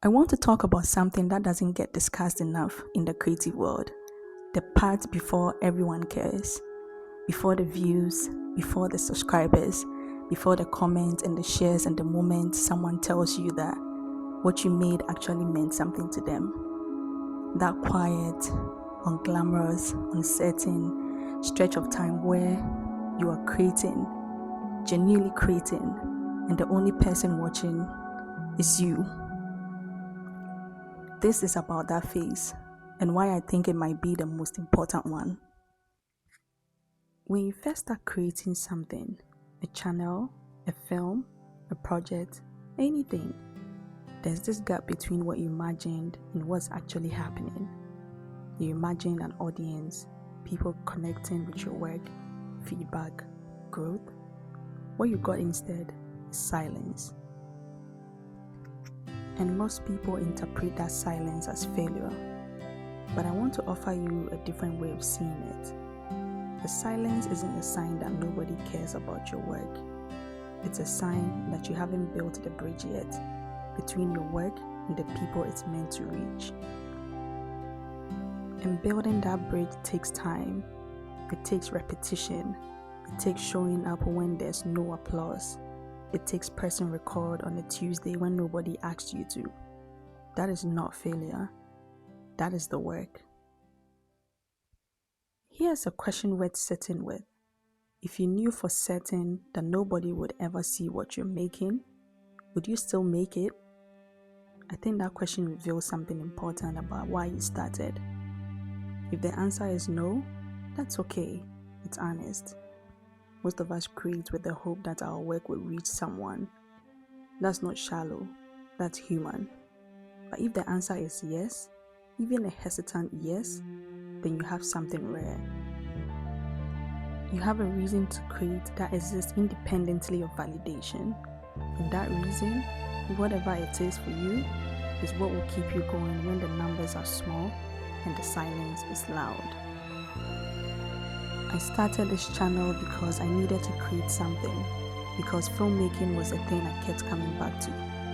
I want to talk about something that doesn't get discussed enough in the creative world. The part before everyone cares, before the views, before the subscribers, before the comments and the shares and the moment someone tells you that what you made actually meant something to them. That quiet, unglamorous, uncertain stretch of time where you are creating, genuinely creating, and the only person watching is you. This is about that phase and why I think it might be the most important one. When you first start creating something, a channel, a film, a project, anything, there's this gap between what you imagined and what's actually happening. You imagine an audience, people connecting with your work, feedback, growth. What you got instead is silence. And most people interpret that silence as failure. But I want to offer you a different way of seeing it. The silence isn't a sign that nobody cares about your work. It's a sign that you haven't built the bridge yet between your work and the people it's meant to reach. And building that bridge takes time. It takes repetition. It takes showing up when there's no applause. It takes pressing record on a Tuesday when nobody asked you to. That is not failure. That is the work. Here's a question worth sitting with. If you knew for certain that nobody would ever see what you're making, would you still make it? I think that question reveals something important about why you started. If the answer is no, that's okay. It's honest. Most of us create with the hope that our work will reach someone. That's not shallow, that's human. But if the answer is yes, even a hesitant yes, then you have something rare. You have a reason to create that exists independently of validation. And that reason, whatever it is for you, is what will keep you going when the numbers are small and the silence is loud. I started this channel because I needed to create something, because filmmaking was a thing I kept coming back to,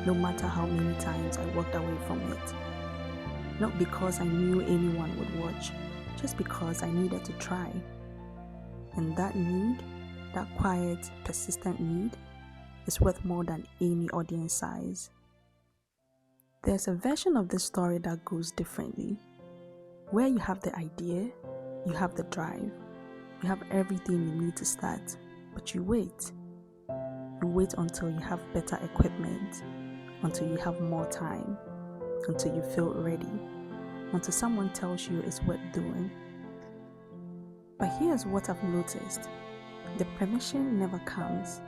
no matter how many times I walked away from it. Not because I knew anyone would watch, just because I needed to try. And that need, that quiet, persistent need, is worth more than any audience size. There's a version of this story that goes differently, where you have the idea, you have the drive, you have everything you need to start, but you wait. You wait until you have better equipment, until you have more time, until you feel ready, until someone tells you it's worth doing. But here's what I've noticed. The permission never comes.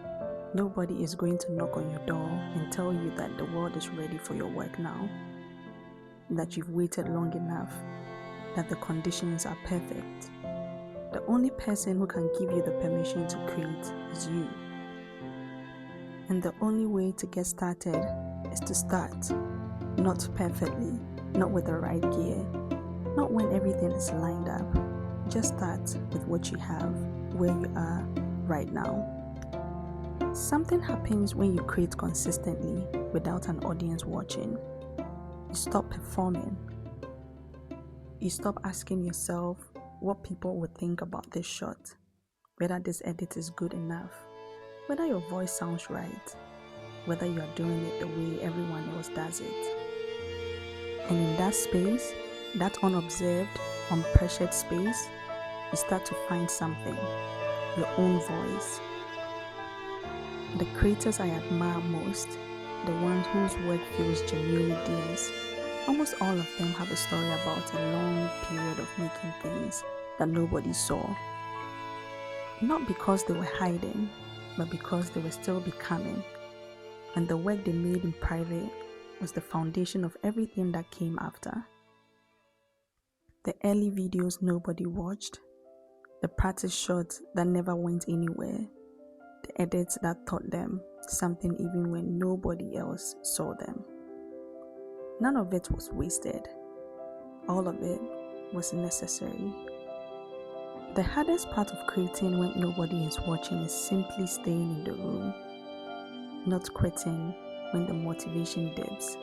Nobody is going to knock on your door and tell you that the world is ready for your work now, that you've waited long enough, that the conditions are perfect. The only person who can give you the permission to create is you. And the only way to get started is to start. Not perfectly, not with the right gear, not when everything is lined up. Just start with what you have, where you are right now. Something happens when you create consistently without an audience watching. You stop performing. You stop asking yourself what people would think about this shot, whether this edit is good enough, whether your voice sounds right, whether you are doing it the way everyone else does it. And in that space, that unobserved, unpressured space, you start to find something, your own voice. The creators I admire most, the ones whose work feels genuinely theirs, almost all of them have a story about a long period of making things that nobody saw. Not because they were hiding, but because they were still becoming. And the work they made in private was the foundation of everything that came after. The early videos nobody watched, the practice shots that never went anywhere, the edits that taught them something even when nobody else saw them. None of it was wasted. All of it was necessary. The hardest part of creating when nobody is watching is simply staying in the room, not quitting when the motivation dips,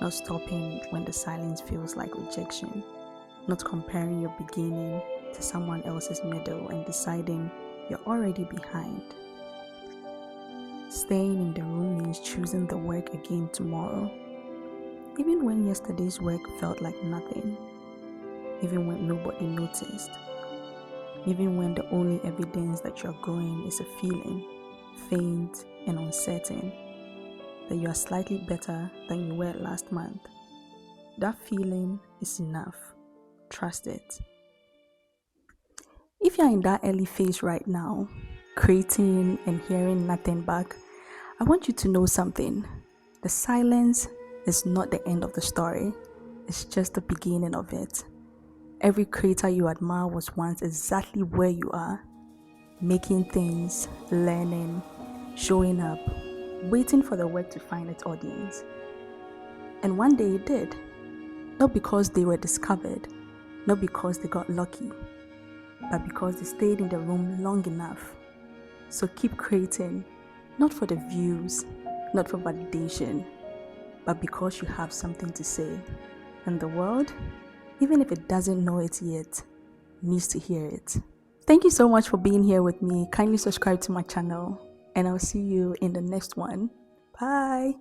not stopping when the silence feels like rejection, not comparing your beginning to someone else's middle and deciding you're already behind. Staying in the room means choosing the work again tomorrow, even when yesterday's work felt like nothing, even when nobody noticed, even when the only evidence that you're growing is a feeling, faint and uncertain, that you are slightly better than you were last month. That feeling is enough. Trust it. If you're in that early phase right now, creating and hearing nothing back, I want you to know something. The silence is not the end of the story. It's just the beginning of it. Every creator you admire was once exactly where you are, making things, learning, showing up, waiting for the work to find its audience. And one day it did. Not because they were discovered, not because they got lucky, but because they stayed in the room long enough. So keep creating, not for the views, not for validation, but because you have something to say. And the world, even if it doesn't know it yet, needs to hear it. Thank you so much for being here with me. Kindly subscribe to my channel, and I'll see you in the next one. Bye.